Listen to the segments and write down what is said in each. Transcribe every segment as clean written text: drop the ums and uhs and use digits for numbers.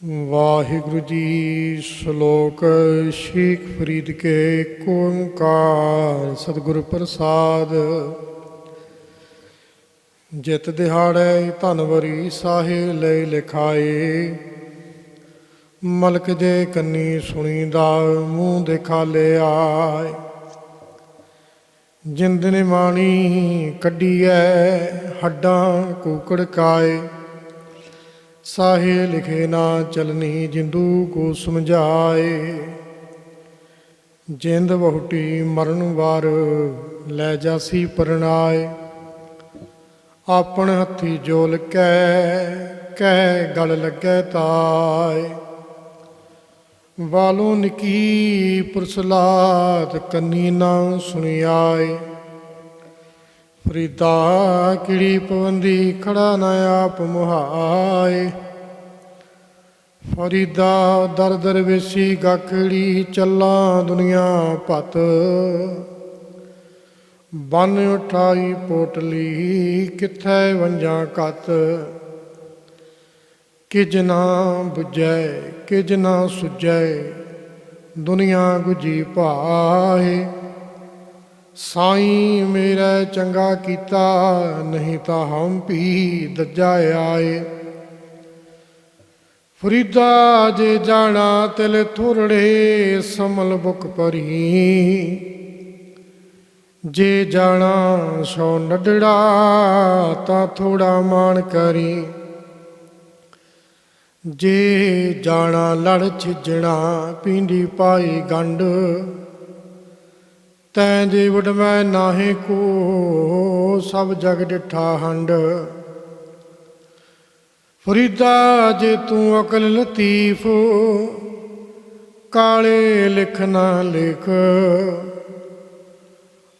वाहिगुरु जी। श्लोक शेख फरीद के ओंकार सतगुरु प्रसाद। जित दिहाड़े धनवरी साहे ले लिखाए, मलक जे कन्नी सुनीदा मूँह दिखा ले आए। जिंद ने माणी कड्डी है हड्डां कूकड़ काए, साहे लिखे ना चलनी जिंदू को समझाए। जिंद बहुटी मरण वार लै जासी परनाए, आपन हथी जोल कह गल लगे ताए। वालों निकी पुरसलात कन्नी ना सुनी आए, फरीदा किड़ी पवंदी खड़ा न आप मुहाए। फरीदा दर दर वेसी गाखड़ी चला दुनिया पत, बन उठाई पोटली किथे वंजा कत। किज ना बुझै किज ना सुझै दुनिया गुजी पाए। साईं मेरा चंगा कीता नहीं तो हम भी दज्जा आए। फरीदा जे जाना तिल थोरड़े समल बुक भरी, जे जाना सौ नडड़ा ता थोड़ा मान करी। जे जाना लड़ छिजणा पींदी पाई गंड, तैं जे वड मैं नाहे को सब जग डिठा हंड। फरीदा जे तू अकल लतीफ काले लिख ना लिख,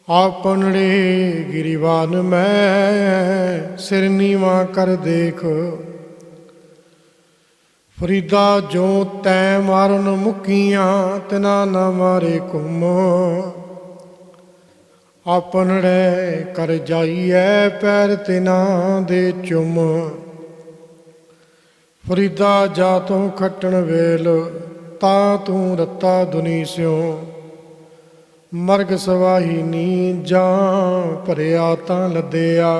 आपनड़े गिरीवान मैं सिर नीवा कर देख। फरीदा जो तैं मारन मुकियां तना ना मारे घुम, आपनड़े कर जाइए पैर तिना दे चुम। फरीदा जा तू खट्टन वेल ता तू रत्ता दुनी स्यों, मरग सवाही नी जा भरिया तां लद्दिया।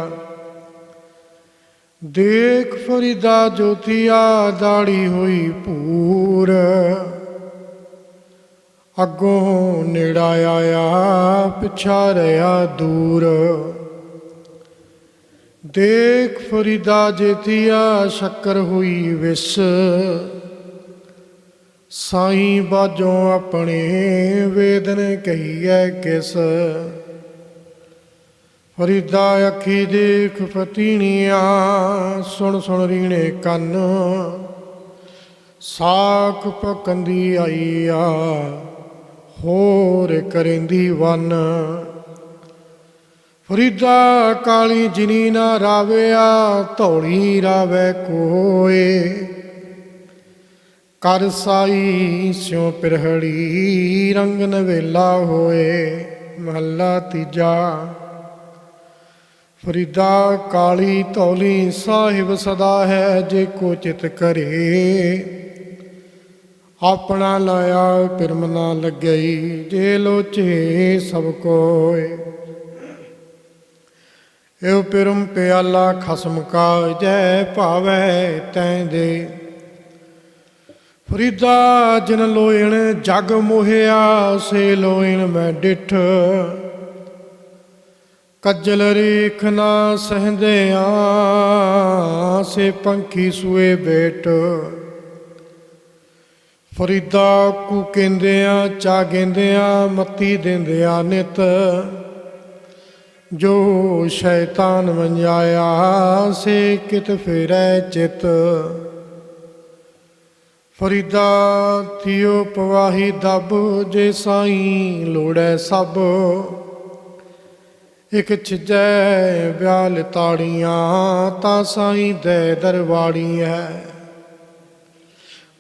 देख फरीदा जोतिया दाड़ी हुई पूर, अगों नेड़ा आया पिछा रहा दूर। देख फरीदा जेतिया शक्कर हुई विस, साईं बाजों अपने वेदन कहिए किस। फरीदा अखी देख फतीनिया सुन सुन रीणे कन, साख पकंदी आई आ होर करेंदी वन। फरीदा काली जिनी ना राविया धौली रावे कोए, कर साई स्यों पिरहड़ी रंग नवेला होए। महला तीजा। फरीदा काली धौली साहिब सदा है जे को चित करे, अपना लाया पिरम ना लगई जे लोचे सब कोय। एव पिरम प्याला खसम का जै भावै तैं दे। फरीदा जिन लोयण जग मोहिया से लोयण मैं डिठ, कज्जल रेख ना सहंदिया से पंखी सुए बेट। फरीदा कू कहंदिया चा गेंदिया मत्ती देंदिया नित, जो शैतान मंजाया से कित फेरै चित। फरीदा थियो पवाही दब जे साईं लोड़ै सब, एक छिजै ब्याल ताड़ियाँ ता साईं दे दरबाड़ी है।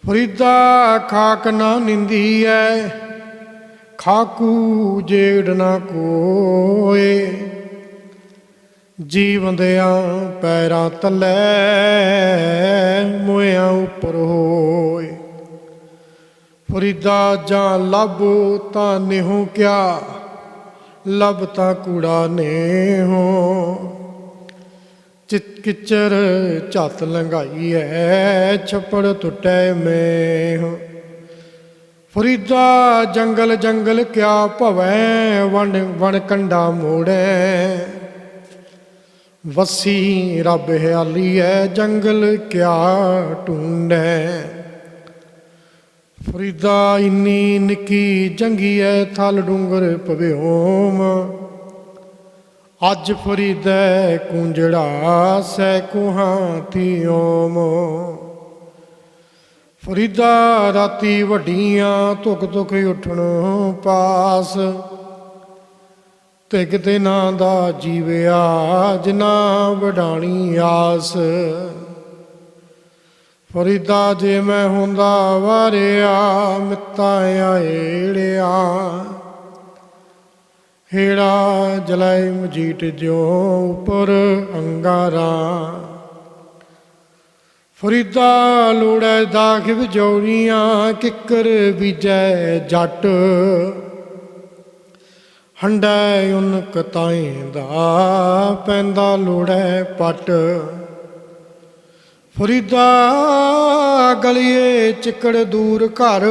फरीदा खाक ना निंदी है खाकू जेड़ ना कोए, जीवंदियां पैरां तले मोयां उपर होए। ਫਰੀਦਾ ਜਾਂ ਲੱਭ ਤਾਂ ਨਿਹੂ ਕਿਆ, ਲੱਭ ਤਾਂ ਕੂੜਾ ਨੇਹੋ। ਕਿਚਰ ਝੱਤ ਲੰਘਾਈ ਐ, ਛੱਪੜ ਟੁੱਟੈ ਮੇਹ। ਫਰੀਦਾ ਜੰਗਲ ਜੰਗਲ ਕਿਆ ਭਵੈ, ਵਣ ਕੰਡਾ ਮੋੜੈ। ਵਸੀ ਰੱਬ ਹਿਆਲੀ ਐ, ਜੰਗਲ ਕਿਆ ਢੂੰਡੈ। ਫਰੀਦਾ ਇੰਨੀ ਨਿੱਕੀ ਜੰਗੀ ਐ, ਥਲ ਡੂੰਗਰ ਭਵਿਓਮ। ਅੱਜ ਫਰੀਦੈ ਕੂੰਜੜਾ, ਸੈਕੂਹਾਂ ਥੀ ਓਮ। ਫਰੀਦਾ ਰਾਤੀ ਵੱਡੀਆਂ, ਧੁੱਖ ਧੁੱਖ ਉੱਠਣ ਪਾਸ। ਤਿਗ ਦਿਨਾਂ ਦਾ ਜੀਵਿਆ, ਜਿਨਾ ਵਡਾਣੀ ਆਸ। ਫਰੀਦਾ ਜੇ ਮੈਂ ਹੁੰਦਾ ਵਾਰਿਆ, ਮਿੱਤਾ ਆਏੜਿਆ। ਹੇੜਾ ਜਲਾਏ ਮਜੀਠ ਜਿਉ, ਉੱਪਰ ਅੰਗਾਰਾ। ਫਰੀਦਾ ਲੋੜੈ ਦਾਖ ਵਿਜੋਰੀਆਂ, ਕਿੱਕਰ ਬੀਜੈ ਜੱਟ। ਹੰਡੈ ਉਨ ਕਤਾਏ ਦਾ, ਪੈਂਦਾ ਲੋੜੈ ਪੱਟ। ਫਰੀਦਾ ਗਲੀਏ ਚਿੱਕੜ ਦੂਰ ਘਰ,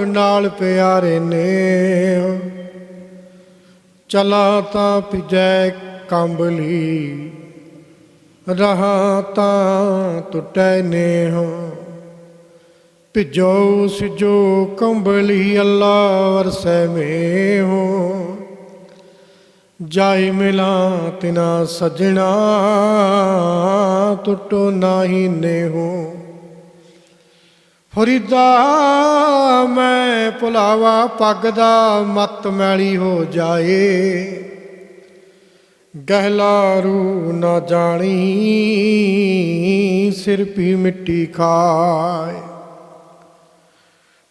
ਨਾਲ ਪਿਆਰੇ ਨੇ। ਚਲਾ ਤਾਂ ਭਿਜੈ ਕੰਬਲੀ, ਰਹਾ ਤਾਂ ਟੁੱਟੈ ਨੇਹ। ਭਿਜੋ ਸਿਜੋ ਕੰਬਲੀ, ਅੱਲਾ ਵਰਸੈ ਮੇਹ। ਜਾਇ ਮਿਲਾਂ ਤਿਨਾ ਸਜਣਾ, ਟੁੱਟੋ ਨਾਹੀ ਨੇਹੋ। ਫਰੀਦਾ ਮੈਂ ਭੁਲਾਵਾ ਪੱਗ ਦਾ, ਮੱਤ ਮੈਲੀ ਹੋ ਜਾਏ। ਗਹਿਲਾ ਰੂ ਨਾ ਜਾਣੀ, ਸਿਰ ਪੀ ਮਿੱਟੀ ਖਾਏ।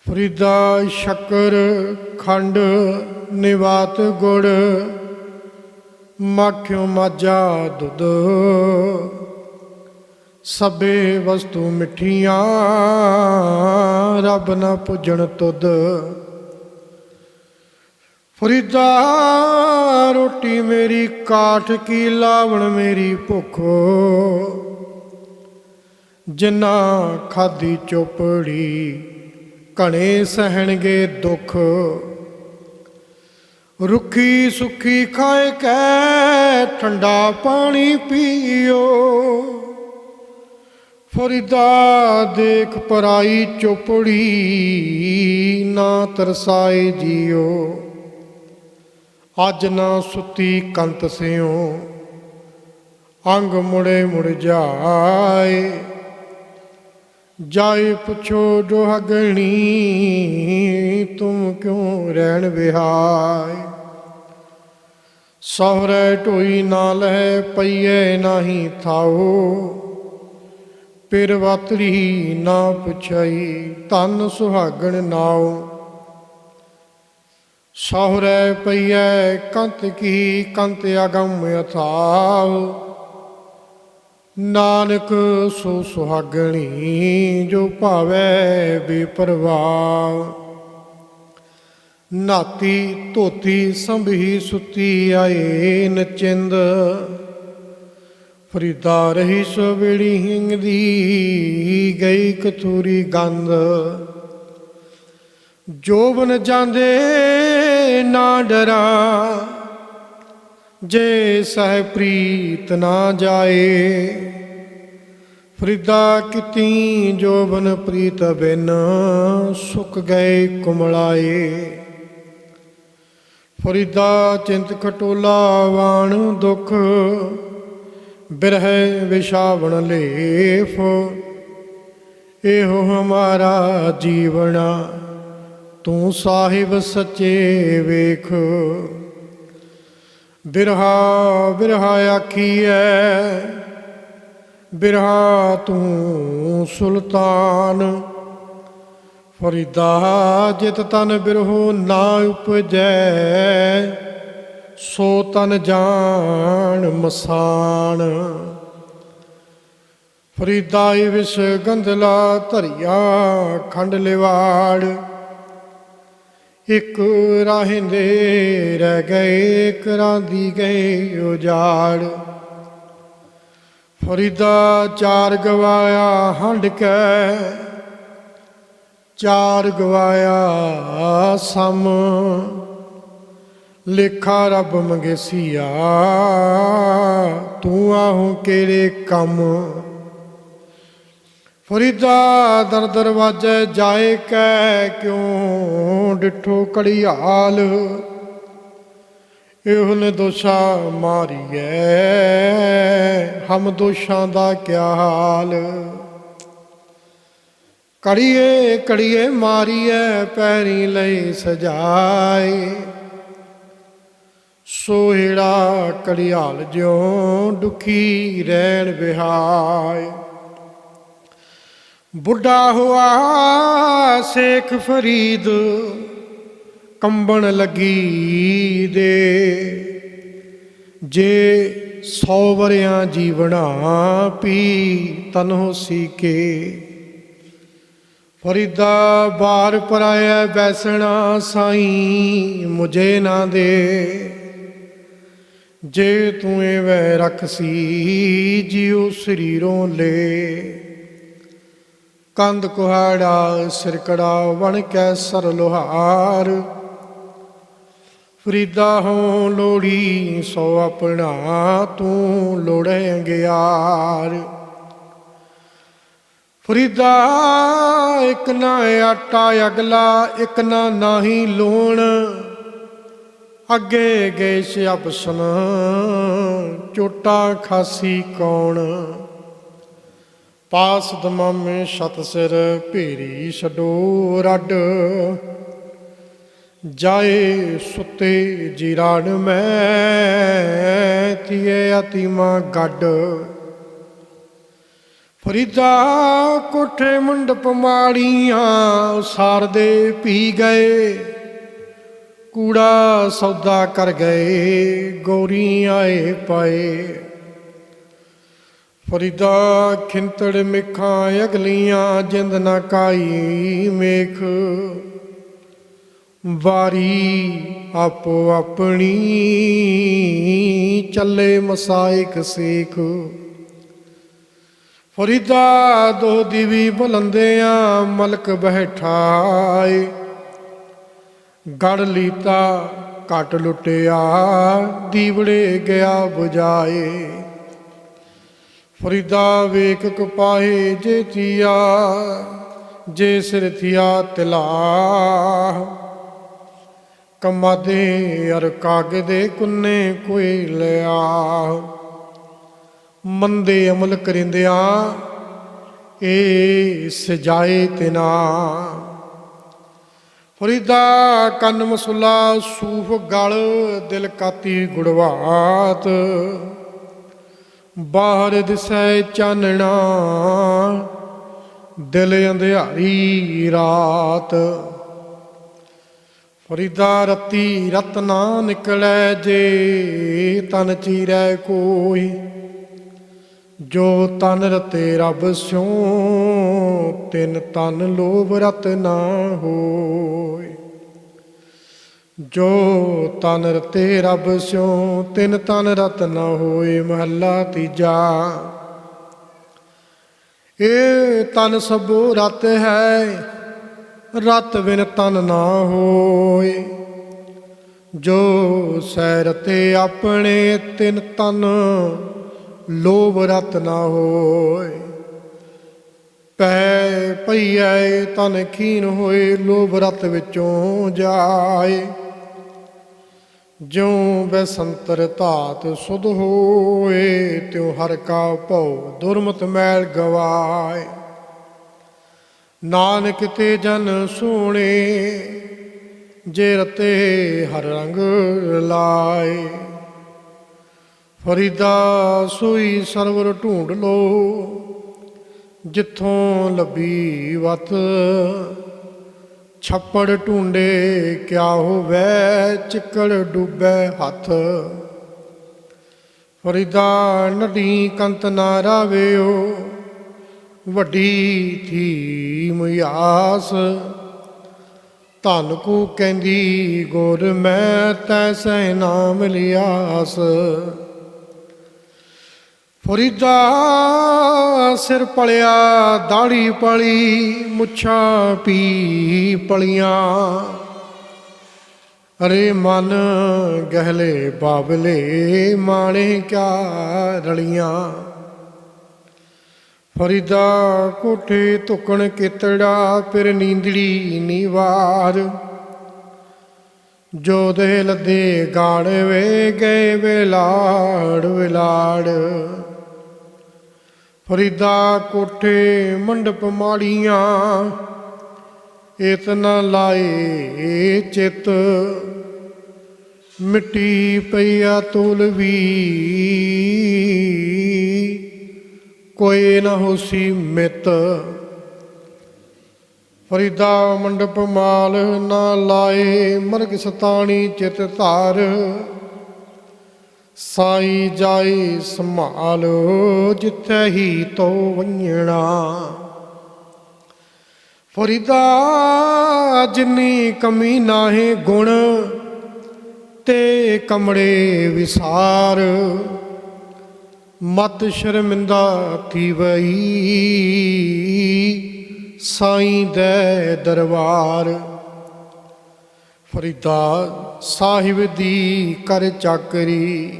ਫਰੀਦਾ ਸ਼ੱਕਰ ਖੰਡ ਨਿਵਾਤ ਗੁੜ, ਮਾਖਿਓ ਮਾਝਾ ਦੁੱਧ। ਸਭੇ ਵਸਤੂ ਮਿੱਠੀਆਂ, ਰੱਬ ਨਾ ਪੁੱਜਣ ਤੁਧ। ਫਰੀਦਾ ਰੋਟੀ ਮੇਰੀ ਕਾਠ ਕੀ, ਲਾਵਣ ਮੇਰੀ ਭੁੱਖ। ਜਿੰਨਾ ਖਾਧੀ ਚੋਪੜੀ, ਘਣੇ ਸਹਿਣਗੇ ਦੁੱਖ। ਰੁੱਖੀ ਸੁੱਖੀ ਖਾਏ ਕੈ, ਠੰਡਾ ਪਾਣੀ ਪੀਓ। ਫਰੀਦਾ ਦੇਖ ਪਰਾਈ ਚੋਪੜੀ, ਨਾ ਤਰਸਾਏ ਜੀਓ। ਅੱਜ ਨਾ ਸੁੱਤੀ ਕੰਤ ਸਿਓ, ਅੰਗ ਮੁੜੇ ਮੁੜ ਜਾਏ। ਜਾਏ ਪੁੱਛੋ ਦੁਹਾਗਣੀ, ਤੁਮ ਕਿਉਂ ਰਹਿਣ ਵਿਹਾਏ। ਸਹੁਰੇ ਢੋਈ ਨਾ ਲੈ, ਪਈਏ ਨਾਹੀ ਥਾਓ। ਪਿਰ ਵਾਤੜੀ ਨਾ ਪੁੱਛਈ, ਧਨ ਸੁਹਾਗਣ ਨਾਉ। ਸਹੁਰੇ ਪਈਐ ਕੰਤ ਕੀ, ਕੰਤ ਅਗੰਮ ਅਥਾਉ। ਨਾਨਕ ਸੋ ਸੁਹਾਗਣੀ, ਜੋ ਭਾਵੈ ਬੇਪਰਵਾਹ। ਨਾਤੀ ਧੋਤੀ ਸੰਭੀ, ਸੁੱਤੀ ਆਏ ਨਚਿੰਦ। ਫਰੀਦਾ ਰਹੀ ਸਵੇੜੀ ਹਿੰਗਦੀ, ਗਈ ਕਥੂਰੀ ਗੰਧ। ਜੋਬਨ ਜਾਂਦੇ ਨਾ ਡਰਾਂ, ਜੇ ਸਹਿ ਪ੍ਰੀਤ ਨਾ ਜਾਏ। ਫਰੀਦਾ ਕੀਤੀ ਜੋਬਨ ਪ੍ਰੀਤ ਬਿਨ, ਸੁੱਕ ਗਏ ਕੁਮਲਾਏ। ਫਰੀਦਾ ਚਿੰਤ ਖਟੋਲਾ ਵਾਣ ਦੁੱਖ, ਬਿਰਹਿ ਵਿਛਾਵਣ ਲੇਫ। ਇਹੋ ਹਮਾਰਾ ਜੀਵਣਾ, ਤੂੰ ਸਾਹਿਬ ਸੱਚੇ ਵੇਖ। ਬਿਰਹਾ ਬਿਰਹਾ ਆਖੀਐ, ਬਿਰਹਾ ਤੂੰ ਸੁਲਤਾਨ। ਫਰੀਦਾ ਜਿਤ ਤਨ ਬਿਰਹੋ ਨਾ ਉਪਜੈ, ਸੋ ਤਨ ਜਾਣ ਮਸਾਨ। ਫਰੀਦਾ ਵਿਸ ਗੰਧਲਾ ਧਰਿਆ, ਖੰਡ ਲਿਵਾੜ। ਇੱਕ ਰਹਿੰਦੇ ਰਹਿ ਗਏ, ਕਰਾਂਦੀ ਗਏ ਉਜਾੜ। ਫਰੀਦਾ ਚਾਰ ਗਵਾਇਆ ਹੰਡ ਕੇ, ਚਾਰ ਗਵਾਇਆ ਸਮ। ਲੇਖਾ ਰੱਬ ਮੰਗੇਸੀਆ, ਤੂੰ ਆਹੂੰ ਕਿਹੜੇ ਕੰਮ। ਫਰੀਦਾ ਦਰ ਦਰਵਾਜੇ ਜਾਏ ਕੈ, ਕਿਉਂ ਡਿਠੋ ਘੜੀਆਲ। ਇਹੋ ਨੇ ਦੋਸ਼ਾ ਮਾਰੀਐ, ਹਮ ਦੋਸ਼ਾਂ ਦਾ ਕਿਆ ਹਾਲ। ਕੜੀਏ ਕੜੀਏ ਮਾਰੀਐ, ਪੈਰੀ ਲਈ ਸਜਾਏ। ਸੋਹਿੜਾ ਘੜਿਆਲ ਜਿਉਂ ਦੁਖੀ ਰਹਿਣ ਵਿਹਾਏ। ਬੁੱਢਾ ਹੁਆ ਸ਼ੇਖ ਫਰੀਦ, ਕੰਬਣ ਲੱਗੀ ਦੇ। ਜੇ 100 ਵਰਿਆਂ ਜੀਵਣਾ, ਪੀ ਤਨਹੁ ਸੀ ਕੇ। ਫਰੀਦਾ ਬਾਰ ਪਰਾਇਆ ਬੈਸਣਾ, ਸਾਈਂ ਮੁਝੇ ਨਾ ਦੇ। ਜੇ ਤੂੰ ਐਵੇਂ ਰਖਸੀ, ਜਿਉ ਸਰੀਰੋਂ ਲੈ। ਕੰਧ ਕੁਹਾੜਾ ਸਿਰਕੜਾ, ਬਣ ਕੇ ਸਰ ਲੋਹਾਰ। ਫਰੀਦਾ ਹੋਂ ਲੋੜੀ ਸੋ ਆਪਣਾ, ਤੂੰ ਲੋੜੇ ਅੰਗਿਆਰ। ਫਰੀਦਾ ਇੱਕ ਨਾ ਆਟਾ ਅਗਲਾ, ਇੱਕ ਨਾ ਨਾਹੀ ਲੂਣ। ਅੱਗੇ ਗਏ ਸਿਆਪਸਨ, ਚੋਟਾ ਖਾਸੀ ਕੌਣ। ਪਾਸ ਦਮਾਮੇ ਛਤ ਸਿਰ, ਭੇਰੀ ਛਡੋ ਰੱਡ। ਜਾਏ ਸੁੱਤੇ ਜੀਰਾਣ ਮੈਂ, ਥੀਏ ਅਤੀਮਾ ਗੱਡ। ਫਰੀਦਾ ਕੋਠੇ ਮੰਡਪ ਮਾੜੀਆਂ, ਸਾਰਦੇ ਪੀ ਗਏ। ਕੂੜਾ ਸੌਦਾ ਕਰ ਗਏ, ਗੋਰੀ ਆਏ ਪਾਏ। ਫਰੀਦਾ ਖਿੰਤੜ ਮੇਖਾਂ ਅਗਲੀਆਂ, ਜਿੰਦ ਨਾ ਕਾਈ ਮੇਖ। ਵਾਰੀ ਆਪੋ ਆਪਣੀ, ਚੱਲੇ ਮਸਾਇਕ ਸੇਖ। ਫਰੀਦਾ ਦੋ ਦੀਵੀ ਬੁਲੰਦਿਆਂ, ਮਲਕ ਬੈਠਾਏ। ਗੜ ਲੀਤਾ ਘਟ ਲੁੱਟਿਆ, ਦੀਵੜੇ ਗਿਆ ਬੁਝਾਏ। ਫਰੀਦਾ ਵੇਖ ਕਪਾਹੇ ਜੇ ਥੀਆ, ਜੇ ਸਿਰ ਥੀਆ ਤਿਲਾ। ਕਮਾਦੇ ਅਰ ਕਾਗਦੇ ਕੁੰਨੇ ਕੋਈ ਲਿਆ। ਮੰਦੇ ਅਮਲ ਕਰਿੰਦਿਆਂ, ਇਹ ਸਜਾਏ ਤਿਨਾ। ਫਰੀਦਾ ਕੰਨ ਮਸੁਲਾ ਸੂਫ ਗਲ, ਦਿਲ ਕਾਤੀ ਗੁੜਵਾਤ। ਬਾਹਰ ਦਿਸੈ ਚਾਨਣਾ, ਦਿਲ ਅੰਧਿਆਰੀ ਰਾਤ। ਫਰੀਦਾ ਰਤੀ ਰਤ ਨਾ ਨਿਕਲੈ, ਜੇ ਤਨ ਚੀਰੈ ਕੋਈ। ਜੋ ਤਨ ਰਤੇ ਰੱਬ ਸਿਉ, ਤਿਨ ਤਨ ਲੋਭ ਰਤ ਨਾ ਹੋਇ। ਜੋ ਤਨ ਰਤੇ ਰੱਬ ਸਿਉ, ਤਿਨ ਤਨ ਰਤ ਨਾ ਹੋਇ। ਮਹੱਲਾ ਤੀਜਾ। ਇਹ ਤਨ ਸਭੋ ਰਤ ਹੈ, ਰਤ ਬਿਨ ਤਨ ਨਾ ਹੋਇ। ਜੋ ਸੈ ਰਤੇ ਆਪਣੇ, ਤਿਨ ਤਨ ਲੋਭ ਰਤ ਨਾ ਹੋਇ। ਪੈ ਪਈਐ ਤਨ ਖੀਨ ਹੋਏ, ਲੋਭ ਰਤ ਵਿੱਚੋਂ ਜਾਏ। ਜਿਉ ਬੈਸੰਤਰ ਧਾਤ ਸੁਧ ਹੋਏ, ਤਿਉ ਹਰ ਕਾ ਭਉ ਦੁਰਮਤ ਮੈਲ ਗਵਾਏ। ਨਾਨਕ ਤੇ ਜਨ ਸੋਹਣੇ, ਜੇ ਰਤੇ ਹਰ ਰੰਗ ਲਾਏ। ਫਰੀਦਾ ਸੋਈ ਸਰਵਰ ਢੂੰਡ ਲੋ, ਜਿੱਥੋਂ ਲੱਭੀ ਵਤ। ਛੱਪੜ ਢੂੰਡੇ ਕਿਆ ਹੋਵੇ, ਚਿੱਕੜ ਡੁੱਬੈ ਹੱਥ। ਫਰੀਦਾ ਨਦੀ ਕੰਤ ਨਾ ਰਾਵਿਓ, ਵੱਡੀ ਥੀ ਮਿਆਸ। ਧਨ ਕੂ ਕਹਿੰਦੀ ਗੁਰ ਮੈਂ ਤੈਸੈ ਨਾਮ ਲਿਆਸ। ਫਰੀਦਾ ਸਿਰ ਪਲਿਆ ਦਾੜੀ ਪਲੀ ਮੁੱਛਾਂ ਪੀ ਪਲੀਆਂ। ਅਰੇ ਮਨ ਗਹਿਲੇ ਬਾਬਲੇ ਮਾਣੇ ਕਿਆ ਰਲੀਆਂ। ਫਰੀਦਾ ਕੋਠੇ ਧੁੱਕਣ ਕਿਤੜਾ ਫਿਰ ਨੀਂਦੜੀ ਨੀਵਾਰ। ਜੋ ਦੇ ਲੱਦੇ ਗਾੜ ਵੇ ਗਏ ਵਿਲਾੜ ਵਿਲਾੜ। ਫਰੀਦਾ ਕੋਠੇ ਮੰਡਪ ਮਾੜੀਆਂ ਇਤਨਾ ਲਾਏ ਚਿੱਤ। ਮਿੱਟੀ ਪਈਆ ਤੋਲਵੀ ਕੋਈ ਨਾ ਹੋਸੀ ਮਿੱਤ। ਫਰੀਦਾ ਮੰਡਪ ਮਾਲ ਨਾ ਲਾਏ ਮਰਗ ਸਤਾਣੀ ਚਿਤ ਧਾਰ। ਸਾਈ ਜਾਈ ਸੰਭਾਲ ਜਿੱਥੇ ਹੀ ਤੋ ਵੰਜਣਾ। ਫਰੀਦਾ ਜਿੰਨੀ ਕਮੀ ਨਾਹੀਂ ਗੁਣ ਤੇ ਕਮੜੇ ਵਿਸਾਰ। ਮਤ ਸ਼ਰਮਿੰਦਾ ਥੀ ਵਈ ਸਾਈਂ ਦੇ ਦਰਬਾਰ। ਫਰੀਦਾ ਸਾਹਿਬ ਦੀ ਕਰ ਚਾਕਰੀ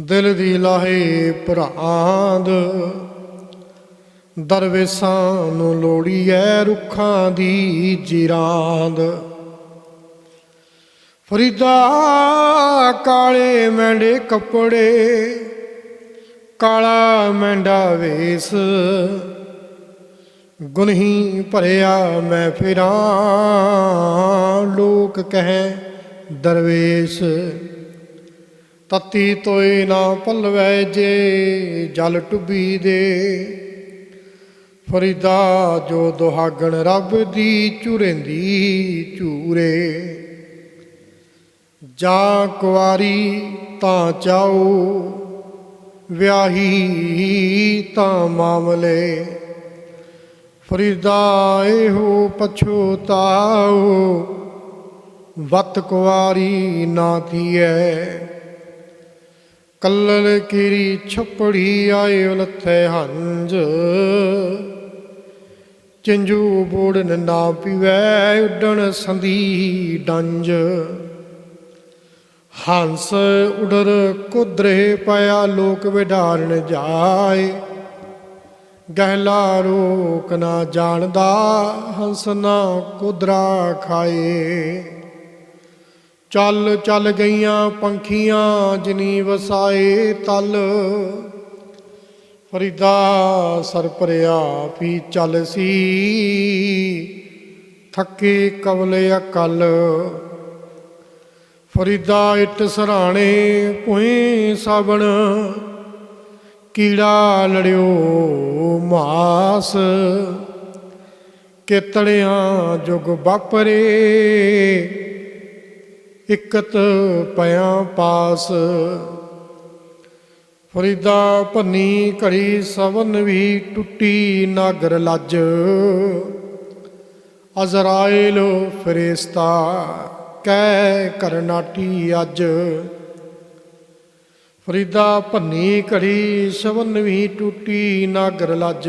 ਦਿਲ ਦੀ ਲਾਹੇ ਭਰਾਂਦ। ਦਰਵੇਸਾਂ ਨੂੰ ਲੋੜੀ ਐ ਰੁੱਖਾਂ ਦੀ ਜੀਰਾਂਦ। ਫਰੀਦਾ ਕਾਲੇ ਮੈਂਡੇ ਕੱਪੜੇ ਕਾਲਾ ਮੈਂਡਾ ਵੇਸ। ਗੁਨਹੀ ਭਰਿਆ ਮੈਂ ਫਿਰਾਂ ਲੋਕ ਕਹਿ ਦਰਵੇਸ਼। ਤਤੀ ਤੋਏ ਨਾ ਪਲਵੈ ਜੇ ਜਲ ਟੁੱਬੀ ਦੇ। ਫਰੀਦਾ ਜੋ ਦੁਹਾਗਣ ਰੱਬ ਦੀ ਝੁਰੇਂਦੀ ਝੂਰੇ। ਜਾਂ ਕੁਆਰੀ ਤਾਂ ਚਾਓ ਵਿਆਹੀ ਤਾਂ ਮਾਮਲੇ। ਫਰੀਦਾ ਇਹੋ ਪਛੋਤਾਓ ਵਤ ਕੁਆਰੀ ਨਾ ਥੀਐ। ਕੱਲਲ ਕੀਰੀ ਛੱਪੜੀ ਆਏ ਉਲੱਥੇ ਹੰਝ। ਚਿੰਜੂ ਬੋੜਨ ਨਾ ਪੀਵੈ ਉੱਡਣ ਸੰਦੀ ਡੰਜ। ਹੰਸ ਉਡਰ ਕੁਦਰੇ ਪਿਆ ਲੋਕ ਵਿਡਾਰਨ ਜਾਏ। ਗਹਿਲਾ ਰੋਕ ਨਾ ਜਾਣਦਾ ਹੰਸ ਨਾ ਕੁਦਰਾ ਖਾਏ। ਚੱਲ ਚੱਲ ਗਈਆਂ ਪੰਖੀਆਂ ਜਿਨੀ ਵਸਾਏ ਤਲ। ਫਰੀਦਾ ਸਰ ਭਰਿਆ ਵੀ ਚੱਲ ਸੀ ਥੱਕੇ ਕਵਲੇ ਅਕਲ। ਫਰੀਦਾ ਇੱਟ ਸਰਾਣੇ ਭੂਈ ਸਾਬਣ ਕੀੜਾ ਲੜਿਓ ਮਾਸ। ਕੇਤੜਿਆਂ ਜੁਗ ਵਾਪਰੇ ਇਕਤ ਪਿਆ ਪਾਸ। ਫਰੀਦਾ ਭੰਨੀ ਘੜੀ ਸਵਨ ਵੀ ਟੁੱਟੀ ਨਾਗਰ ਲੱਜ। ਅਜ਼ਰਾਇਲ ਫਰਿਸ਼ਤਾ ਕਹਿ ਕਰਨਾਟੀ ਅੱਜ। ਫਰੀਦਾ ਭੰਨੀ ਘੜੀ ਸਵਨ ਵੀ ਟੁੱਟੀ ਨਾਗਰ ਲੱਜ।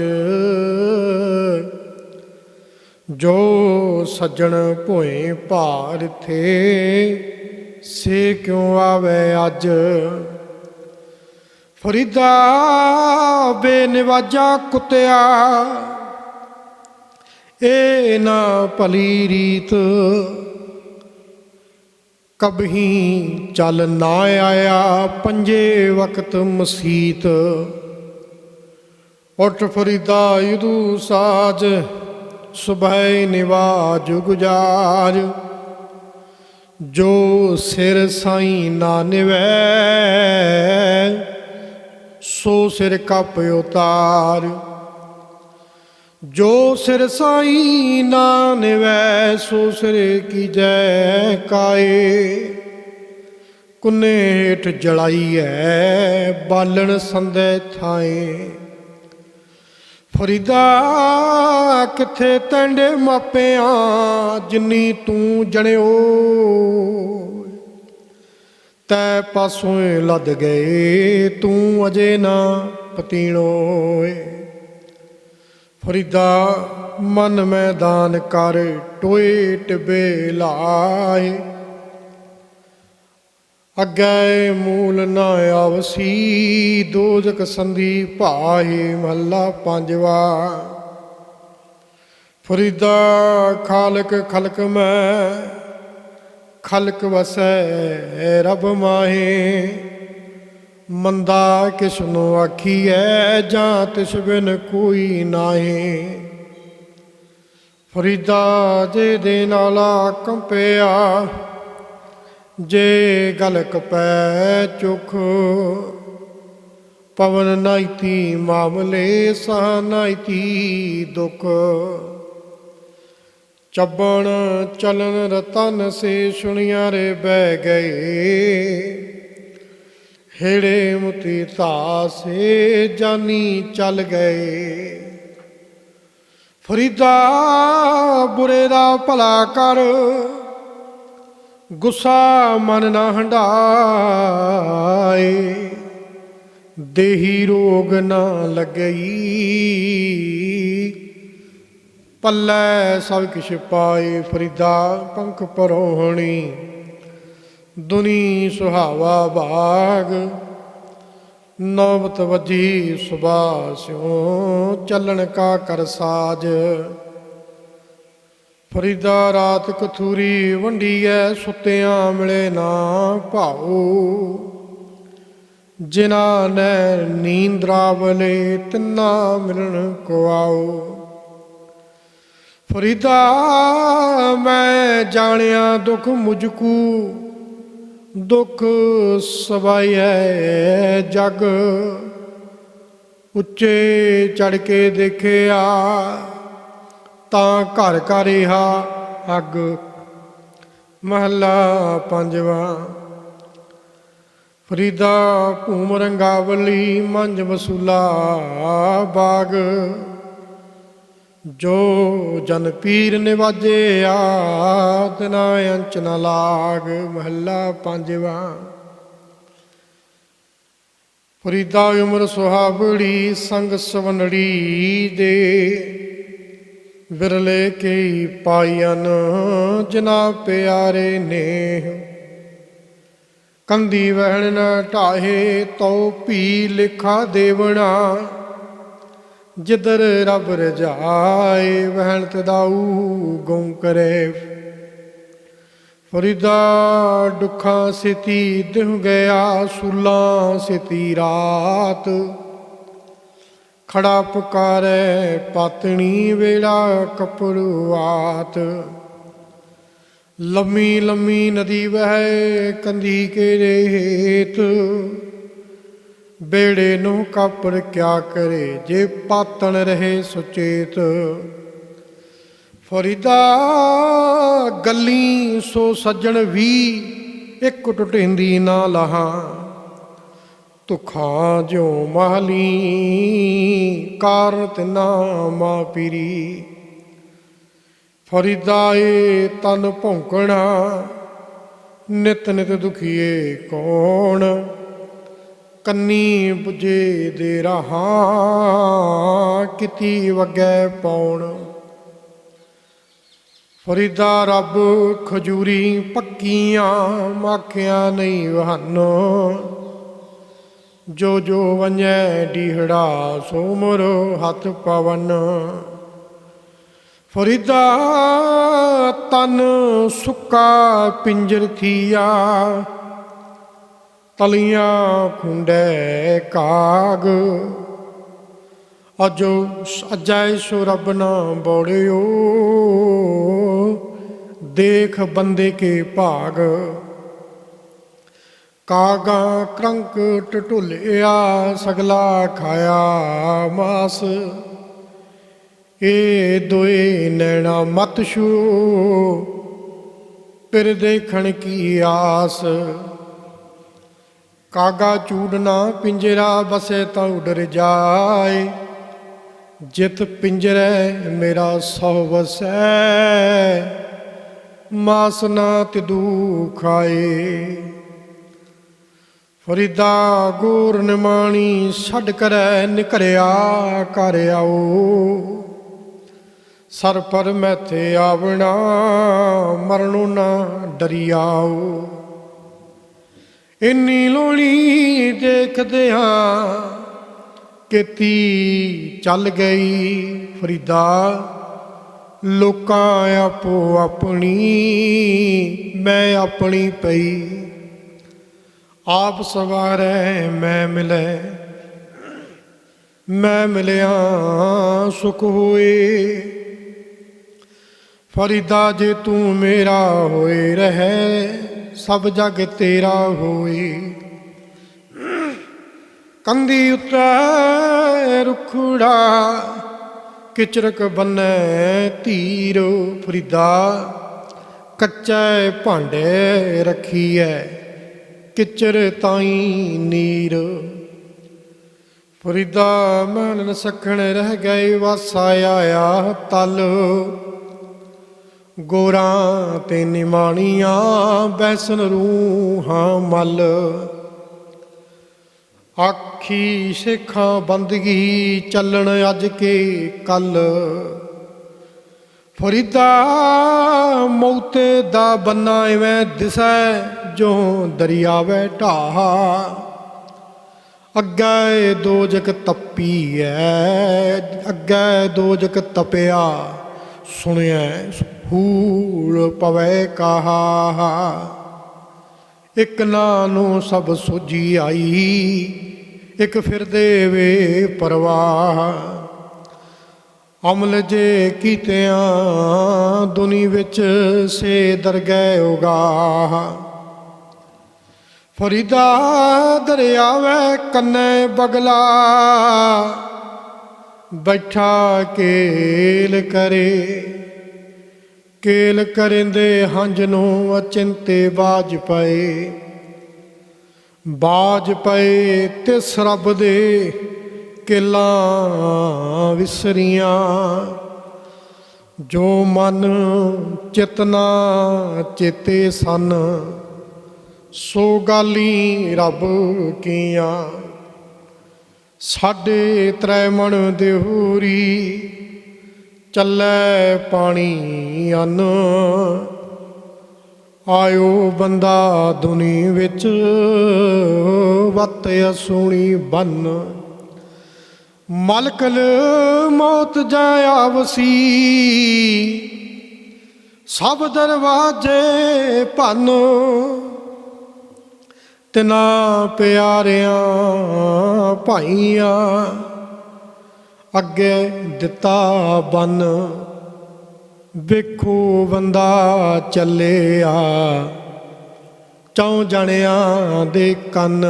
ਜੋ ਸੱਜਣ ਭੋਏ ਭਾਰ ਥੇ ਸੇ ਕਿਉਂ ਆਵੇ ਅੱਜ। ਫਰੀਦਾ ਬੇਨਿਵਾਜਾ ਕੁੱਤਿਆ ਇਹ ਨਾ ਭਲੀ ਰੀਤ। ਕਬਹੀਂ ਚੱਲ ਨਾ ਆਇਆ ਪੰਜੇ ਵਕਤ ਮਸੀਤ। ਉੱਠ ਫਰੀਦਾ ਯਦੂ ਸਾਜ ਸੁਬਹ ਨਿਵਾਜ ਗੁਜਾਰ। ਜੋ ਸਿਰ ਸਾਈਂ ਨਾ ਨਿਵੈ ਸੋ ਸਿਰ ਕੱਪ ਉਤਾਰ। ਜੋ ਸਿਰ ਸਾਈਂ ਨਾ ਨਿਵੈ ਸੋ ਸਿਰ ਕੀਜੈ ਕਾਏ। ਕੁੰਨੇ ਹੇਠ ਜਲਾਈਐ ਬਾਲਣ ਸੰਦੈ ਥਾਏ। ਫਰੀਦਾ ਕਿੱਥੇ ਤੈਂਡੇ ਮਾਪਿਆਂ ਜਿੰਨੀ ਤੂੰ ਜਣਿਓ, ਤੈ ਪਾਸੋਂ ਲੱਦ ਗਏ ਤੂੰ ਅਜੇ ਨਾ ਪਤੀਣੋ। ਫਰੀਦਾ ਮਨ ਮੈਦਾਨ ਕਰ ਟੋਏ ਟਿੱਬੇ ਲਾਏ, ਅੱਗੇ ਮੂਲ ਨਾ ਆਵਸੀ ਦੋਜਕ ਸੰਧੀ ਭਾਏ। ਮਹੱਲਾ ਪੰਜਵਾ। ਫਰੀਦਾ ਖਾਲਕ ਖਲਕ ਮੈਂ ਖਲਕ ਵਸੈ ਰੱਬ ਮਾਹੇ, ਮੰਦਾ ਕਿਸ ਨੂੰ ਆਖੀਐ ਜਾਂ ਤਿਸ ਬਿਨ ਕੋਈ ਨਾਹੀ। ਫਰੀਦਾ ਜੇ ਦੇ ਨਾਲਾ ਕੰਪਿਆ, ਜੇ ਗਲਕ ਪੈ ਚੁੱਖ, ਪਵਨ ਨਾਈਤੀ ਮਾਮਲੇ ਸਹ ਨਾਈਤੀ ਦੁੱਖ। ਚੱਬਣ ਚਲਨ ਰਤਨ ਸੇ ਸੁਣਿਆਰੇ ਬਹਿ ਗਏ, ਹੇੜੇ ਮੁਤੀ ਧਾਸੇ ਜਾਨੀ ਚੱਲ ਗਏ। ਫਰੀਦਾ ਬੁਰੇ ਦਾ ਭਲਾ ਕਰ, ਗੁੱਸਾ ਮਨ ਨਾ ਹੰਢਾਏ। ਦੇਹੀ ਰੋਗ ਨਾ ਲੱਗਈ, ਪੱਲੇ ਸਭ ਕਿਛ ਪਾਏ। ਫਰੀਦਾ ਪੰਖ ਪਰੋਹਣੀ ਦੁਨੀ ਸੁਹਾਵਾ ਭਾਗ, ਨੌਬਤ ਵੱਜੀ ਸੁਭਾ ਸਿਉ ਚੱਲਣ ਕਾ ਕਰ ਸਾਜ। ਫਰੀਦਾ ਰਾਤ ਕਥੂਰੀ ਵੰਡੀਐ, ਸੁੱਤਿਆਂ ਮਿਲੇ ਨਾ ਭਾਉ। ਜਿਨ੍ਹਾਂ ਨੇ ਨੀਂਦ ਰਾਵਲੇ ਤਿੰਨਾ ਮਿਲਣ ਕੋ ਆਓ। ਫਰੀਦਾ ਮੈਂ ਜਾਣਿਆ ਦੁੱਖ ਮੁਝਕੂ, ਦੁੱਖ ਸਵਾਈਐ ਜਗ। ਉੱਚੇ ਚੜ ਕੇ ਦੇਖਿਆ ਤਾਂ ਘਰ ਘਰ ਰਿਹਾ ਅੱਗ। ਮਹੱਲਾ ਪੰਜਵਾ। ਫਰੀਦਾ ਭੂਮ ਰੰਗਾਵਲੀ ਮੰਝ ਵਸੂਲਾ ਬਾਗ, ਜੋ ਜਨ ਪੀਰ ਨਿਵਾਜਿਆ ਤਿਨਾ ਅੰਚ ਨ ਲਾਗ। ਮਹੱਲਾ ਪੰਜਵਾ। ਫਰੀਦਾ ਉਮਰ ਸੁਹਾਵੜੀ ਸੰਗ ਸਵਨੜੀ ਦੇ, ਵਿਰਲੇ ਕਈ ਪਾਈਨ ਜਿਨਾ ਪਿਆਰੇ ਨੇ। ਕੰਦੀ ਵਹਿਣ ਨ ਢਾਹੇ ਤਉ ਭੀ ਲਿਖਾ ਦੇਵਣਾ, ਜਿਦਰ ਰੱਬ ਰਜਾਏ ਵਹਿਣ ਤਦਾਊ ਗਉ ਕਰੇ। ਫਰੀਦਾ ਦੁੱਖਾਂ ਸਿਤੀ ਦਿਹੁ ਗਿਆ, ਸੂਲਾਂ ਸਿਤੀ ਰਾਤ। ਖੜਾ ਪੁਕਾਰੇ ਪਾਤਣੀ ਵੇਲਾ ਕਪੜੂਆਤ। ਲੰਮੀ ਲੰਮੀ ਨਦੀ ਵਹਿ ਕੰਧੀ ਕੇ ਰੇਤ, ਬੇੜੇ ਨੂੰ ਕਾਪੜ ਕਿਆ ਕਰੇ ਜੇ ਪਾਤਣ ਰਹੇ ਸੁਚੇਤ। ਫਰੀਦਾ ਗੱਲੀ ਸੋ ਸੱਜਣ ਵੀ, ਇੱਕ ਟੁੱਟਿੰਦੀ ਨਾ ਲਹਾ। ਤੁਖਾਂ ਜਿਉ ਮਾਹਲੀ ਕਾਰਨ ਤਿਨਾ ਮਾਂ ਪੀਰੀ। ਫਰੀਦਾ ਏ ਤਨ ਭੌਂਕਣਾ, ਨਿਤ ਨਿਤ ਦੁਖੀਏ ਕੌਣ। ਕੰਨੀ ਬੁਝੇ ਦੇ ਰਹਾ, ਕਿਤੀ ਵਗੈ ਪੌਣ। ਫਰੀਦਾ ਰੱਬ ਖਜੂਰੀ ਪੱਕੀਆਂ, ਮਾਖਿਆ ਨਹੀਂ ਵਹਨ। ਜੋ ਜੋ ਵੰਝੈ ਡੀਹੜਾ, ਸੋ ਮੁਰ ਹੱਥ ਪਵਨ। ਫਰੀਦਾ ਤਨ ਸੁੱਕਾ ਪਿੰਜਰ ਥੀਆ, ਤਲੀਆਂ ਖੁੰਡੈ ਕਾਗ। ਅਜੋ ਅਜੈ ਸੋ ਰੱਬ ਨਾ ਬੋੜਿਓ, ਦੇਖ ਬੰਦੇ ਕੇ ਭਾਗ। ਕਾਗਾ ਕਰੰਕ ਟਟੁਲਿਆ, ਸਗਲਾ ਖਾਇਆ ਮਾਸ। ਇਹ ਦੋਏ ਨੈਣਾ ਮਤ ਛੂ, ਫਿਰ ਦੇਖਣ ਕੀ ਆਸ। ਕਾਗਾ ਚੂੜਨਾ ਪਿੰਜਰਾ, ਬਸੇ ਤਾਂ ਉਡਰ ਜਾਏ। ਜਿਤ ਪਿੰਜਰੈ ਮੇਰਾ ਸੋ ਵਸੈ, ਮਾਸ ਨਾ ਤਿਦੂ ਖਾਏ। ਫਰੀਦਾ ਗੂਰ ਨਿਮਾਣੀ ਛੱਡ ਕਰੈ ਨਿਕਰਿਆ ਕਰ ਆਓ। ਸਰ ਪਰ ਮੈਥੇ ਆਵਣਾ ਮਰਨੋਂ ਨਾ ਡਰਿਆਓ। ਇੰਨੀ ਲੋਹਣੀ ਦੇਖਦਿਆਂ ਕੀਤੀ ਚੱਲ ਗਈ ਫਰੀਦਾ, ਲੋਕਾਂ ਆਪੋ ਆਪਣੀ ਮੈਂ ਆਪਣੀ ਪਈ। ਆਪ ਸਵਾਰੈ ਮੈਂ ਮਿਲਿਆ ਸੁਖ ਹੋਏ। ਫਰੀਦਾ ਜੇ ਤੂੰ ਮੇਰਾ ਹੋਏ ਰਹਿ, ਸਭ ਜਗ ਤੇਰਾ ਹੋਏ। ਕੰਧੀ ਉੱਤੇ ਰੁੱਖੜਾ ਕਿਚਰਕ ਬੰਨੈ ਧੀਰ। ਫਰੀਦਾ ਕੱਚੇ ਭਾਂਡੇ ਰੱਖੀਐ, ਕਿਚਰ ਤਾਈ ਨੀਰ। ਫਰੀਦਾ ਮਨ ਸਖਣ ਰਹਿ ਗਏ, ਵਾਸਾ ਆਇਆ ਤਲ। ਗੋਰਾਂ ਤੇ ਨਿਮਾਣੀਆਂ ਬੈਸਨ ਰੂਹਾਂ ਮਲ। ਆਖੀ ਸਿੱਖਾਂ ਬੰਦਗੀ ਚੱਲਣ ਅੱਜ ਕੇ ਕੱਲ। ਫਰੀਦਾ ਮੌਤੇ ਦਾ ਬੰਨਾ ਇਵੇਂ ਦਿਸੈ, ਜੋ ਦਰਿਆਵੇ ਢਾਹ। ਅੱਗੇ ਦੋਜਕ ਤਪੀ ਐ, ਅੱਗੇ ਦੋਜਕ ਤਪਿਆ। ਸੁਣਿਆ ਹੂਲ ਪਵੇ ਕਹਾ। ਇੱਕ ਨਾਂ ਨੂੰ ਸਭ ਸੋਝੀ ਆਈ, ਇੱਕ ਫਿਰਦੇ ਵੇ ਪਰਵਾਹ। ਅਮਲ ਜੇ ਕੀਤਿਆਂ ਦੁਨੀ ਵਿੱਚ ਸੇ ਦਰਗਹਿ ਉਗਾਹ। ਫਰੀਦਾ ਦਰਿਆਵੇ ਕੰਨੇ ਬਗਲਾ, ਬੈਠਾ ਕੇਲ ਕਰੇ। ਕੇਲ ਕਰਿੰਦੇ ਹੰਝ ਨੂੰ ਅਚਿੰਤੇ ਬਾਜ ਪਏ। ਬਾਜ ਪਏ ਤਿਸ ਰੱਬ ਦੇ ਕੇਲਾਂ ਵਿਸਰੀਆਂ। ਜੋ ਮਨ ਚਿਤਨਾ ਚੇਤੇ ਸਨ, ਸੋ ਗਾਲੀ ਰੱਬ ਕੀਆਂ। ਸਾਢੇ ਤ੍ਰੈ ਮਣ ਦਿਹੂਰੀ, ਚੱਲੈ ਪਾਣੀ ਅੰਨ। ਆਇਓ ਬੰਦਾ ਦੁਨੀ ਵਿੱਚ, ਵੱਤ ਅਸੂਣੀ ਬੰਨ। ਮਲਕਲ ਮੌਤ ਜਾਇਆ ਵਸੀ, ਸਭ ਦਰਵਾਜੇ ਭੰਨ। ਤਿਨਾਂ ਪਿਆਰਿਆਂ ਭਾਈਆਂ, ਅੱਗੇ ਦਿੱਤਾ ਬੰਨ। ਵੇਖੋ ਬੰਦਾ ਚੱਲਿਆ, ਚੌਂ ਜਣਿਆਂ ਦੇ ਕੰਨ।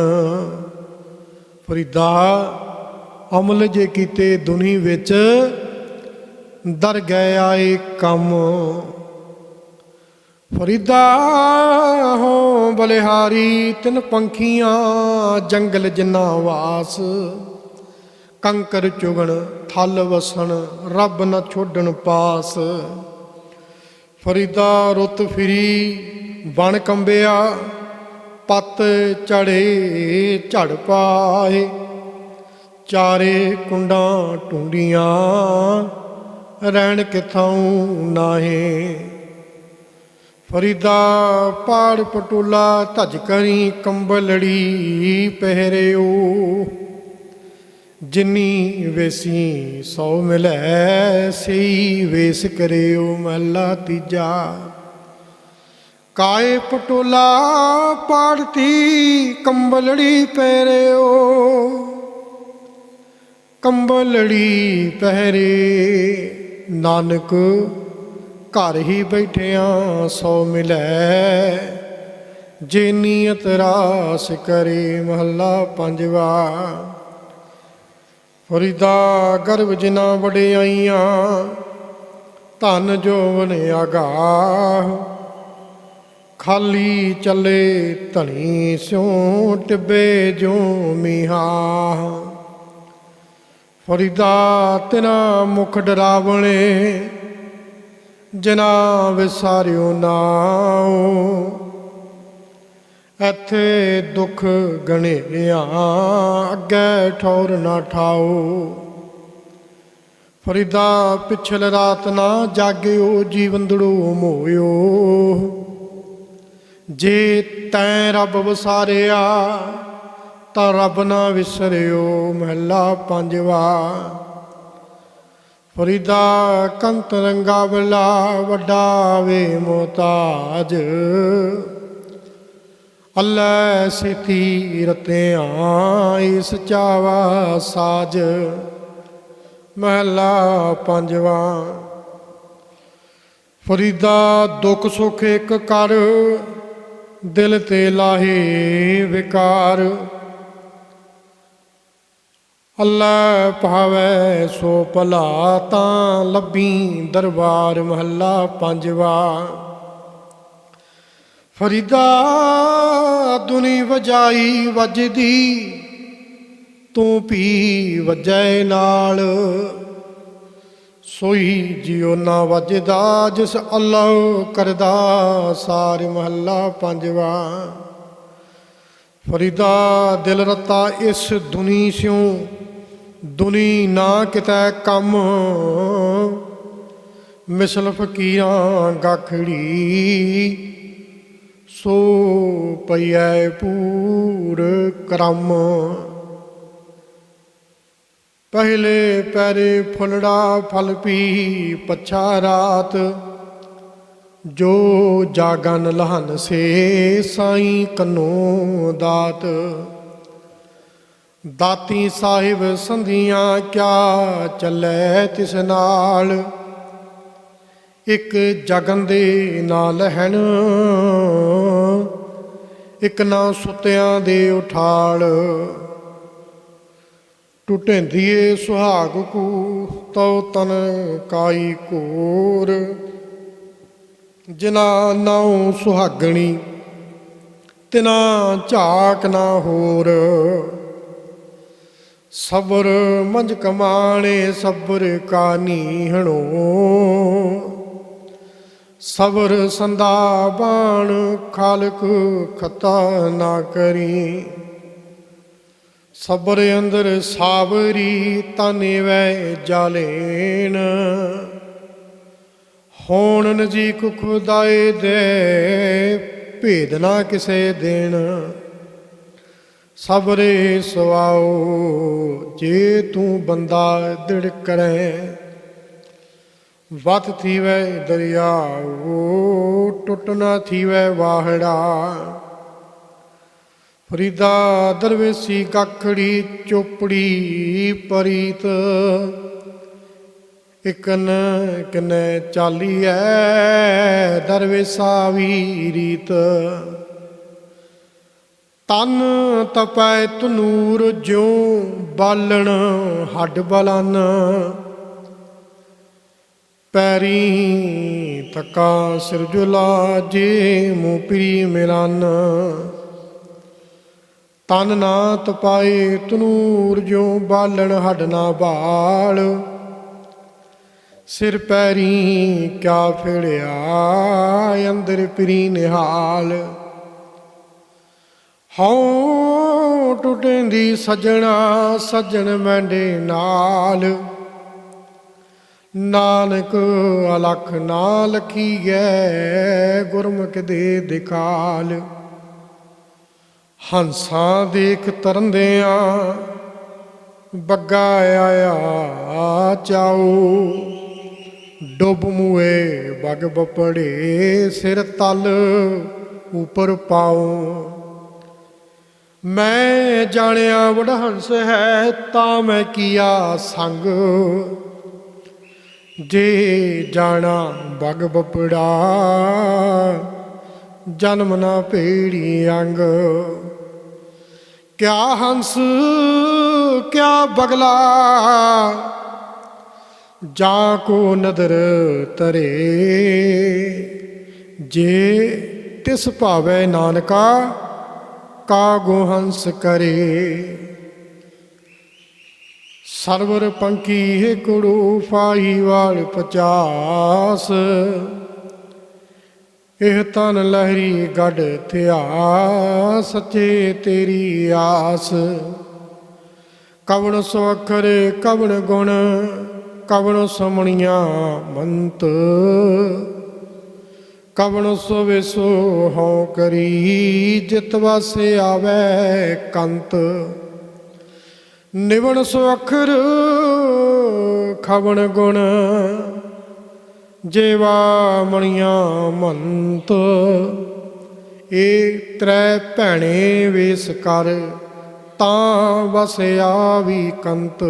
ਫਰੀਦਾ ਅਮਲ ਜੇ ਕੀਤੇ ਦੁਨੀ ਵਿੱਚ, ਦਰ ਗਿਆ ਏ ਕੰਮ। ਫਰੀਦਾ ਹੋ ਬਲਿਹਾਰੀ ਤਿੰਨ ਪੰਖੀਆਂ, ਜੰਗਲ ਜਿੰਨਾ ਵਾਸ। ਕੰਕਰ ਚੁਗਣ ਥਲ ਵਸਣ, ਰੱਬ ਨਾ ਛੋਡਣ ਪਾਸ। ਫਰੀਦਾ ਰੁੱਤ ਫਿਰੀ ਬਣ ਕੰਬਿਆ, ਪੱਤ ਚੜੇ ਝੜ ਪਾਏ। ਚਾਰੇ ਕੁੰਡਾਂ ਟੁੰਡੀਆਂ, ਰਹਿਣ ਕਿਥਾਉ ਨਾਹੇ। ਫਰੀਦਾ ਪਾੜ ਪਟੋਲਾ ਧਜ ਕਰੀ, ਕੰਬਲੜੀ ਪਹਿਰਿਓ। ਜਿਨੀ ਵੇਸੀ ਸੌ ਮਿਲੈ, ਸਈ ਵੇਸ ਕਰਿਓ। ਮਹਲਾ ਤੀਜਾ। ਕਾਏ ਪਟੋਲਾ ਪਾੜਤੀ, ਕੰਬਲੜੀ ਪਹਿਰਿਓ। ਕੰਬਲੜੀ ਪਹਿਰੇ ਨਾਨਕ, ਘਰ ਹੀ ਬੈਠਿਆਂ ਸੌ ਮਿਲੈ। ਜੇ ਨੀਅਤ ਰਾਸ ਕਰੇ। ਮਹੱਲਾ ਪੰਜਵਾ। ਫਰੀਦਾ ਗਰਭ ਜਿਨ੍ਹਾਂ ਵਡਿਆਈਆਂ, ਧਨ ਜੋਵਨ ਆਗਾਹ। ਖਾਲੀ ਚੱਲੇ ਧਣੀ ਸਿਉ, ਟਿੱਬੇ ਜੋ ਮੀਹਾ। ਫਰੀਦਾ ਤਿਨਾ ਮੁਖ ਡਰਾਵਣੇ, ਜਿਨਾ ਵਿਸਾਰਿਓ ਨਾਉ। ਇੱਥੇ ਦੁੱਖ ਗਣਿਆ, ਅੱਗੇ ਠੌਰ ਨਾ ਠਾਓ। ਫਰੀਦਾ ਪਿਛਲ ਰਾਤ ਨਾ ਜਾਗਿਓ, ਜੀਵੰਦੜੂ ਮੋਇਓ। ਜੇ ਤੈਂ ਰੱਬ ਵਸਾਰਿਆ, ਤਾਂ ਰੱਬ ਨਾ ਵਿਸਰਿਓ। ਮਹਲਾ ਪੰਜਵਾ। ਫਰੀਦਾ ਕੰਤ ਰੰਗਾ ਬਲਾ, ਵੱਡਾ ਵੇ ਮੁਹਤਾਜ। ਅੱਲੇ ਸਿੱਥੀ ਰਤਿਆਂ, ਇਸ ਚਾਵਾ ਸਾਜ। ਮਹਲਾ ਪੰਜਵਾ। ਫਰੀਦਾ ਦੁੱਖ ਸੁੱਖ ਇੱਕ ਕਰ, ਦਿਲ ਤੇ ਲਾਹੇ ਵਿਕਾਰ। ਅੱਲਾ ਭਾਵੈ ਸੋ ਭਲਾ, ਤਾਂ ਲੱਭੀ ਦਰਬਾਰ। ਮਹੱਲਾ ਪੰਜਵਾ। ਫਰੀਦਾ ਦੁਨੀ ਵਜਾਈ ਵੱਜਦੀ, ਤੂੰ ਭੀ ਵੱਜੈ ਨਾਲ। ਸੋਈ ਜਿਉ ਨਾ ਵੱਜਦਾ, ਜਿਸ ਅੱਲਾਹ ਕਰਦਾ ਸਾਰ। ਮਹੱਲਾ ਪੰਜਵਾ। ਫਰੀਦਾ ਦਿਲ ਰਤਾ ਇਸ ਦੁਨੀ ਸਿਉ, ਦੁਨੀ ਨਾ ਕਿਤੈ ਕੰਮ। ਮਿਸਲ ਫਕੀਰਾਂ ਗਾਖੜੀ, ਸੋ ਪਈਐ ਪੂਰ ਕਰਮ। ਪਹਿਲੇ ਪੈਰੇ ਫੁੱਲੜਾ ਫਲ ਪੀ, ਪੱਛਾ ਰਾਤ। ਜੋ ਜਾਗਨ ਲਹਨ ਸੇ, ਸਾਈਂ ਕੰਨੋ ਦਾਤ। ਦਾਤੀ ਸਾਹਿਬ ਸੰਧੀਆਂ, ਕਿਆ ਚੱਲੈ ਤਿਸ ਨਾਲ। ਇੱਕ ਜਗਨ ਦੇ ਨਾ ਲਹਿਣ, ਇੱਕ ਨਾ ਸੁੱਤਿਆਂ ਦੇ ਉਠਾਲ। ਟੁੱਟੇਂਦੀਏ ਸੁਹਾਗ ਕੂ, ਤਉ ਤਨ ਕਾਈ ਘੋਰ। ਜਿਨਾ ਨਾਉ ਸੁਹਾਗਣੀ, ਤਿਨਾ ਝਾਕ ਨਾ ਹੋਰ। ਸਬਰ ਮੰਝ ਕਮਾਣੇ, ਸਬਰ ਕਾ ਨੀਹਣੋ। ਸਬਰ ਸੰਦਾ ਬਾਣ, ਖਾਲਕ ਖਤਾ ਨਾ ਕਰੀ। ਸਬਰ ਅੰਦਰ ਸਾਵਰੀ, ਤਾਨੇ ਵੈ ਜਾਲੇਨ। ਹੋਣ ਨਜ਼ੀਕ ਖੁਦਾਏ ਦੇ, ਭੇਦ ਨਾ ਕਿਸੇ ਦੇਣ। ਸਬਰੇ ਸਵਾਓ, ਜੇ ਤੂੰ ਬੰਦਾ ਦਿੜ ਕਰੈ। ਵਤ ਥੀਵੈ ਦਰਿਆਓ, ਟੁੱਟ ਨਾ ਥੀਵੈ ਵਾਹੜਾ। ਫਰੀਦਾ ਦਰਵੇਸੀ ਗਾਖੜੀ, ਚੋਪੜੀ ਪਰੀਤ। ਇਕਨ ਕਿਨੈ ਚਾਲੀਐ, ਦਰਵੇਸਾ ਵੀ ਰੀਤ। ਤਨ ਤਪੈ ਤਨੂਰ, ਜਿਉ ਬਾਲਣ ਹੱਡ ਬਲਨ। ਪੈਰੀ ਤਕਾ ਸਿਰਜੁਲਾ, ਜੇ ਮੂੰਹ ਪਰੀ ਮਿਲਨ। ਤਨ ਨਾ ਤਪਾਏ ਤਨੂਰ, ਜਿਉ ਬਾਲਣ ਹੱਡ ਨਾ ਬਾਲ। ਸਿਰ ਪੈਰੀ ਕਿਆ ਫਿੜਿਆ, ਅੰਦਰ ਪਰੀ ਨਿਹਾਲ। ਹਉ ਟੁੱਟੇਂਦੀ ਸੱਜਣਾ, ਸੱਜਣ ਮੈਂਡੇ ਨਾਲ। ਨਾਨਕ ਅਲਖ ਨਾ ਲਖੀਐ, ਗੁਰਮੁਖ ਦੇ ਦਿਖਾਲ। ਹੰਸਾਂ ਦੇਖ ਤਰੰਦਿਆਂ, ਬੱਗਾ ਆਇਆ ਚਾਉ। ਡੁੱਬ ਮੂਏ ਬਗ ਬਪੜੇ, ਸਿਰ ਤਲ ਉਪਰ ਪਾਉ। ਮੈਂ ਜਾਣਿਆ ਵਡਹੰਸ ਹੈ, ਤਾਂ ਮੈਂ ਕੀਆ ਸੰਗ। ਜੇ ਜਾਣਾ ਬਗ ਬਪੜਾ, ਜਨਮ ਨਾ ਭੇੜੀ ਅੰਗ। ਕਿਆ ਹੰਸ ਕਿਆ ਬਗਲਾ, ਜਾ ਕੋ ਨਦਰ ਤਰੇ। ਜੇ ਤਿਸ ਭਾਵੈ ਨਾਨਕਾ, ਕਾਗੋ ਹੰਸ ਕਰੇ। ਸਰਵਰ ਪੰਖੀ ਹਿਕੜੂ ਫਾਹੀਵਾਲ 50। ਇਹ ਤਨ ਲਹਿਰੀ ਗੱਡ ਥਿਆ ਸੱਚੇ ਤੇਰੀ ਆਸ। ਕਵਣ ਸੋ ਅੱਖਰ ਕਵਣ ਗੁਣ ਕਵਣ ਸਮਣੀਆਂ ਮੰਤ। ਕਵਣ ਸੋ ਵਿਸੋ ਹਉ ਕਰੀ ਜਿਤ ਵਾਸੇ ਆਵੈ ਕੰਤ। ਨਿਵਣ ਸੋ ਅੱਖਰ ਖਵਣ ਗੁਣ ਜੇਵਾ ਮਣੀਆਂ ਮੰਤ। ਇਹ ਤ੍ਰੈ ਭੈਣੇ ਵੇਸ ਕਰ ਤਾਂ ਵਸਿਆ ਵੀ ਕੰਤ।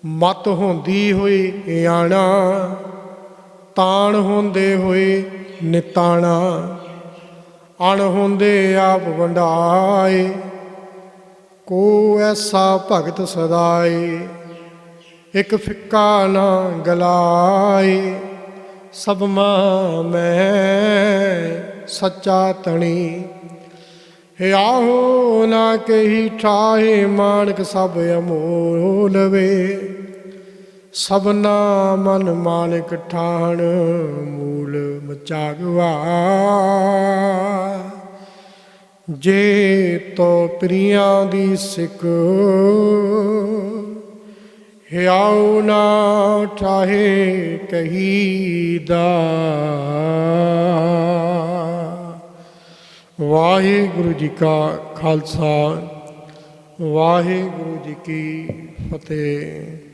ਮਤ ਹੁੰਦੀ ਹੋਈ ਆਣਾ ਤਾਣ ਹੁੰਦੇ ਹੋਏ ਨਿਤਾਣਾ। ਅਣ ਹੁੰਦੇ ਆਪ ਵੰਡਾਏ ਕੋ ਐਸਾ ਭਗਤ ਸਦਾਏ। ਇੱਕ ਫਿੱਕਾ ਨਾ ਗਲਾਏ ਸਭ ਮਾਂ ਮੈਂ ਸੱਚਾ ਤਣੀ। ਆਹੋ ਨਾ ਕਹੀ ਠਾਏ ਮਾਨਕ ਸਭ ਅਮੋਲ ਵੇ। ਸਭਨਾ ਮਨ ਮਾਨਕ ਠਾਣ ਮੂਲ ਮਚਾਗਵਾ। ਜੇ ਤੋ ਪ੍ਰਿਆਂ ਦੀ ਸਿੱਖ ਹਿਆਉ ਨਾ ਠਾਹੇ ਕਹੀਦਾ। ਵਾਹਿਗੁਰੂ ਜੀ ਕਾ ਖਾਲਸਾ ਵਾਹਿਗੁਰੂ ਜੀ ਕੀ ਫਤਿਹ।